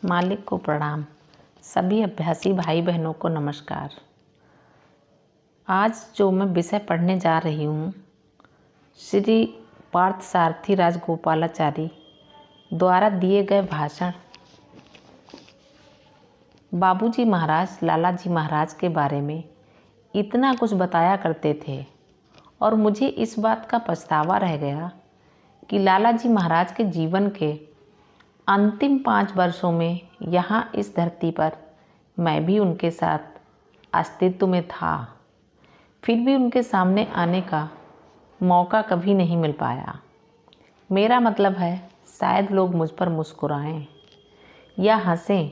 मालिक को प्रणाम। सभी अभ्यासी भाई बहनों को नमस्कार। आज जो मैं विषय पढ़ने जा रही हूँ, श्री पार्थसारथी राजगोपालाचारी द्वारा दिए गए भाषण। बाबूजी महाराज लालाजी महाराज के बारे में इतना कुछ बताया करते थे और मुझे इस बात का पछतावा रह गया कि लालाजी महाराज के जीवन के अंतिम 5 वर्षों में यहाँ इस धरती पर मैं भी उनके साथ अस्तित्व में था, फिर भी उनके सामने आने का मौका कभी नहीं मिल पाया। मेरा मतलब है, शायद लोग मुझ पर मुस्कुराएं या हंसें,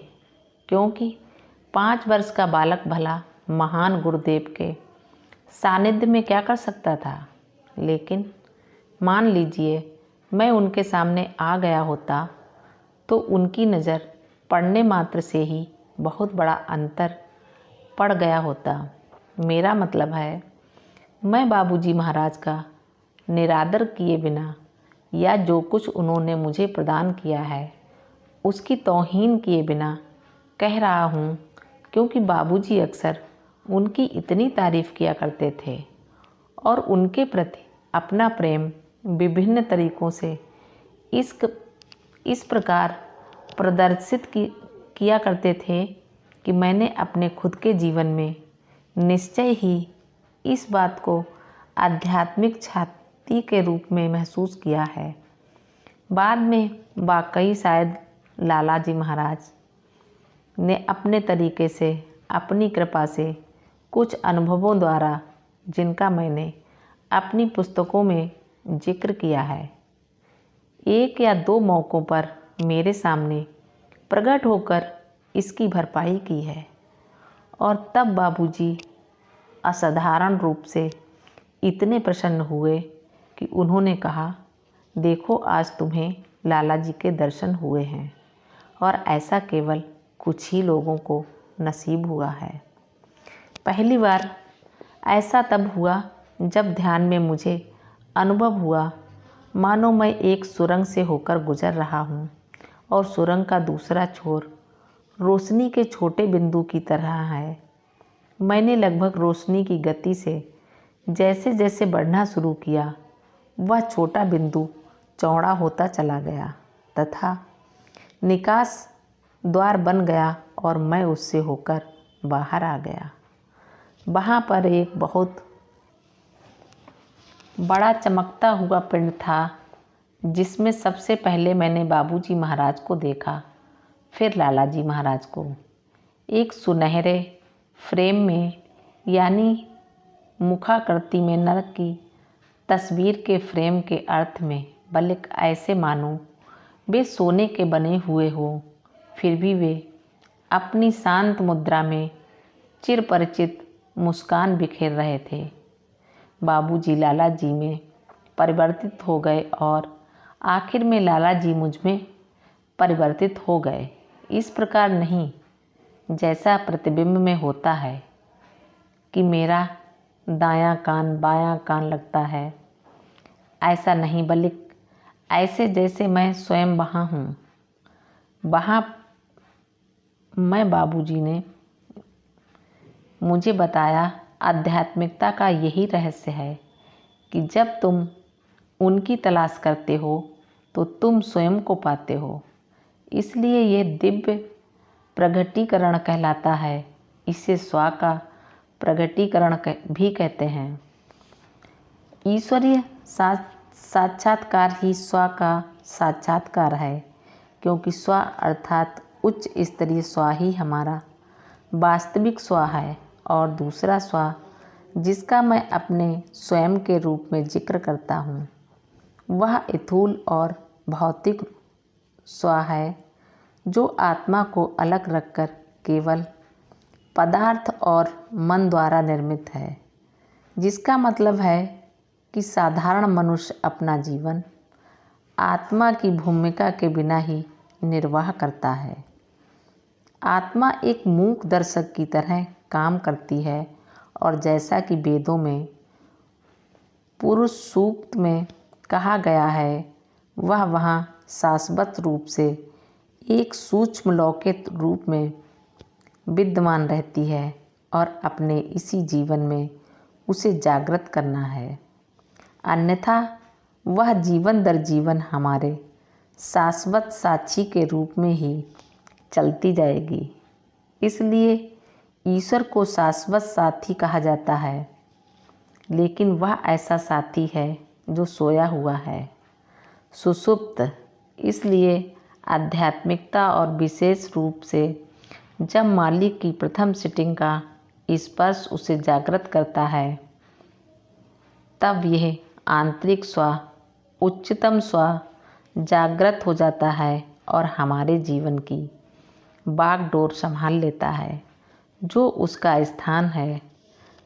क्योंकि 5 वर्ष का बालक भला महान गुरुदेव के सानिध्य में क्या कर सकता था। लेकिन मान लीजिए मैं उनके सामने आ गया होता तो उनकी नज़र पड़ने मात्र से ही बहुत बड़ा अंतर पड़ गया होता। मेरा मतलब है, मैं बाबूजी महाराज का निरादर किए बिना या जो कुछ उन्होंने मुझे प्रदान किया है उसकी तौहीन किए बिना कह रहा हूँ, क्योंकि बाबूजी अक्सर उनकी इतनी तारीफ़ किया करते थे और उनके प्रति अपना प्रेम विभिन्न तरीक़ों से इस प्रकार प्रदर्शित किया करते थे कि मैंने अपने खुद के जीवन में निश्चय ही इस बात को आध्यात्मिक छाती के रूप में महसूस किया है। बाद में वाकई शायद लालाजी महाराज ने अपने तरीके से, अपनी कृपा से, कुछ अनुभवों द्वारा, जिनका मैंने अपनी पुस्तकों में जिक्र किया है, 1 या 2 मौक़ों पर मेरे सामने प्रकट होकर इसकी भरपाई की है। और तब बाबूजी असाधारण रूप से इतने प्रसन्न हुए कि उन्होंने कहा, देखो आज तुम्हें लालाजी के दर्शन हुए हैं और ऐसा केवल कुछ ही लोगों को नसीब हुआ है। पहली बार ऐसा तब हुआ जब ध्यान में मुझे अनुभव हुआ मानो मैं एक सुरंग से होकर गुजर रहा हूँ और सुरंग का दूसरा छोर रोशनी के छोटे बिंदु की तरह है। मैंने लगभग रोशनी की गति से जैसे जैसे बढ़ना शुरू किया, वह छोटा बिंदु चौड़ा होता चला गया तथा निकास द्वार बन गया और मैं उससे होकर बाहर आ गया। वहाँ पर एक बहुत बड़ा चमकता हुआ पिंड था, जिसमें सबसे पहले मैंने बाबूजी महाराज को देखा, फिर लालाजी महाराज को। एक सुनहरे फ्रेम में, यानी मुखाकृति में नर की तस्वीर के फ्रेम के अर्थ में, बल्कि ऐसे मानो वे सोने के बने हुए हो, फिर भी वे अपनी शांत मुद्रा में चिरपरिचित मुस्कान बिखेर रहे थे। बाबूजी लालाजी में परिवर्तित हो गए और आखिर में लालाजी मुझ में परिवर्तित हो गए। इस प्रकार नहीं जैसा प्रतिबिंब में होता है कि मेरा दायां कान बायां कान लगता है, ऐसा नहीं, बल्कि ऐसे जैसे मैं स्वयं वहाँ हूँ। वहाँ मैं बाबूजी ने मुझे बताया, आध्यात्मिकता का यही रहस्य है कि जब तुम उनकी तलाश करते हो तो तुम स्वयं को पाते हो। इसलिए ये दिव्य प्रगटीकरण कहलाता है। इसे स्व का प्रगटीकरण भी कहते हैं। ईश्वरीय साक्षात्कार ही स्व का साक्षात्कार है, क्योंकि स्व अर्थात उच्च स्तरीय स्व ही हमारा वास्तविक स्व है और दूसरा स्व, जिसका मैं अपने स्वयं के रूप में जिक्र करता हूँ, वह स्थूल और भौतिक स्व है, जो आत्मा को अलग रखकर केवल पदार्थ और मन द्वारा निर्मित है। जिसका मतलब है कि साधारण मनुष्य अपना जीवन आत्मा की भूमिका के बिना ही निर्वाह करता है। आत्मा एक मूक दर्शक की तरह काम करती है और जैसा कि वेदों में पुरुष सूक्त में कहा गया है, वह वहाँ शाश्वत रूप से एक सूक्ष्म लौ के रूप में विद्यमान रहती है और अपने इसी जीवन में उसे जागृत करना है। अन्यथा वह जीवन दर जीवन हमारे शाश्वत साक्षी के रूप में ही चलती जाएगी। इसलिए ईश्वर को शाश्वत साथी कहा जाता है, लेकिन वह ऐसा साथी है जो सोया हुआ है, सुषुप्त। इसलिए आध्यात्मिकता और विशेष रूप से जब मालिक की प्रथम सीटिंग का स्पर्श उसे जागृत करता है, तब यह आंतरिक स्व, उच्चतम स्व जागृत हो जाता है और हमारे जीवन की बागडोर संभाल लेता है, जो उसका स्थान है,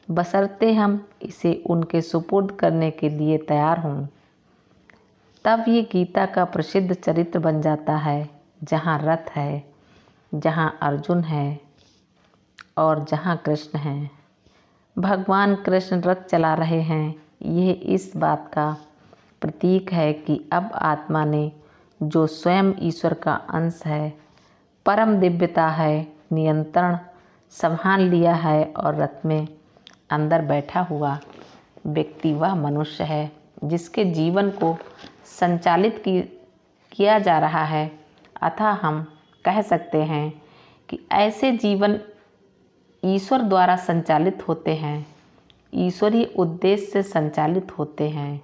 बशर्ते हम इसे उनके सुपुर्द करने के लिए तैयार हों। तब ये गीता का प्रसिद्ध चरित्र बन जाता है, जहाँ रथ है, जहाँ अर्जुन है और जहाँ कृष्ण हैं। भगवान कृष्ण रथ चला रहे हैं। यह इस बात का प्रतीक है कि अब आत्मा ने, जो स्वयं ईश्वर का अंश है, परम दिव्यता है, नियंत्रण संभाल लिया है और रथ में अंदर बैठा हुआ व्यक्ति वह मनुष्य है जिसके जीवन को संचालित किया जा रहा है। अतः हम कह सकते हैं कि ऐसे जीवन ईश्वर द्वारा संचालित होते हैं, ईश्वरीय उद्देश्य से संचालित होते हैं,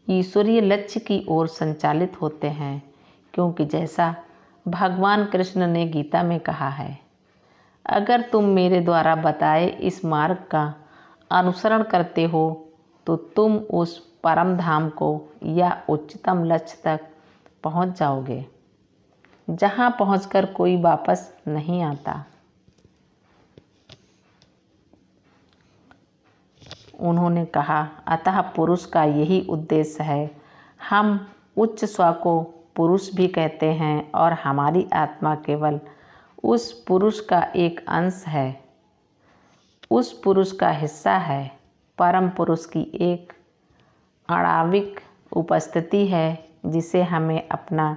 ईश्वरीय लक्ष्य की ओर संचालित होते हैं। क्योंकि जैसा भगवान कृष्ण ने गीता में कहा है, अगर तुम मेरे द्वारा बताए इस मार्ग का अनुसरण करते हो तो तुम उस परम धाम को या उच्चतम लक्ष्य तक पहुंच जाओगे, जहां पहुंचकर कोई वापस नहीं आता। उन्होंने कहा, अतः पुरुष का यही उद्देश्य है। हम उच्च स्व को पुरुष भी कहते हैं और हमारी आत्मा केवल उस पुरुष का एक अंश है, उस पुरुष का हिस्सा है। परम पुरुष की एक आणविक उपस्थिति है जिसे हमें अपना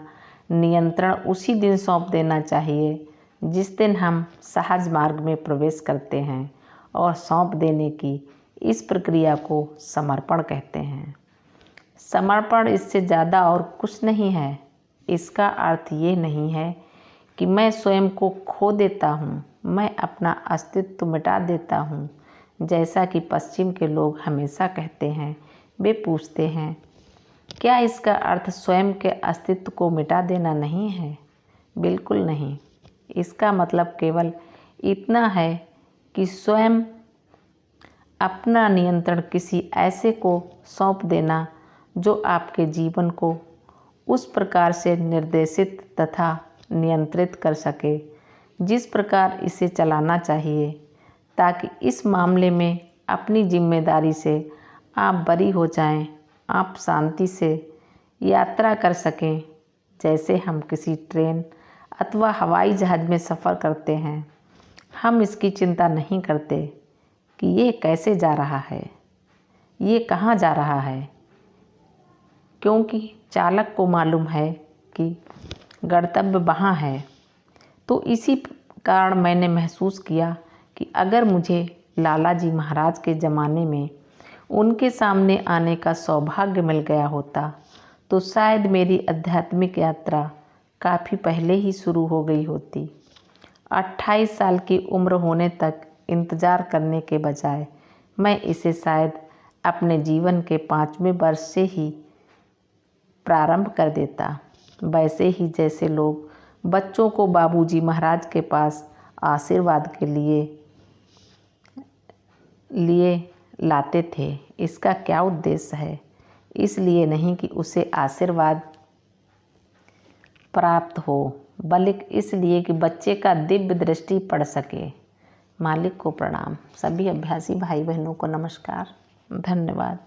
नियंत्रण उसी दिन सौंप देना चाहिए जिस दिन हम सहज मार्ग में प्रवेश करते हैं, और सौंप देने की इस प्रक्रिया को समर्पण कहते हैं। समर्पण इससे ज़्यादा और कुछ नहीं है। इसका अर्थ ये नहीं है कि मैं स्वयं को खो देता हूँ, मैं अपना अस्तित्व मिटा देता हूँ, जैसा कि पश्चिम के लोग हमेशा कहते हैं। वे पूछते हैं, क्या इसका अर्थ स्वयं के अस्तित्व को मिटा देना नहीं है? बिल्कुल नहीं। इसका मतलब केवल इतना है कि स्वयं अपना नियंत्रण किसी ऐसे को सौंप देना जो आपके जीवन को उस प्रकार से निर्देशित तथा नियंत्रित कर सके जिस प्रकार इसे चलाना चाहिए, ताकि इस मामले में अपनी जिम्मेदारी से आप बरी हो जाएं, आप शांति से यात्रा कर सकें। जैसे हम किसी ट्रेन अथवा हवाई जहाज़ में सफ़र करते हैं, हम इसकी चिंता नहीं करते कि ये कैसे जा रहा है, ये कहाँ जा रहा है, क्योंकि चालक को मालूम है कि गंतव्य वहाँ है। तो इसी कारण मैंने महसूस किया कि अगर मुझे लाला जी महाराज के ज़माने में उनके सामने आने का सौभाग्य मिल गया होता तो शायद मेरी आध्यात्मिक यात्रा काफ़ी पहले ही शुरू हो गई होती। 28 साल की उम्र होने तक इंतज़ार करने के बजाय मैं इसे शायद अपने जीवन के 5वें वर्ष से ही प्रारंभ कर देता। वैसे ही जैसे लोग बच्चों को बाबूजी महाराज के पास आशीर्वाद के लिए लाते थे। इसका क्या उद्देश्य है? इसलिए नहीं कि उसे आशीर्वाद प्राप्त हो, बल्कि इसलिए कि बच्चे का दिव्य दृष्टि पड़ सके। मालिक को प्रणाम। सभी अभ्यासी भाई बहनों को नमस्कार। धन्यवाद।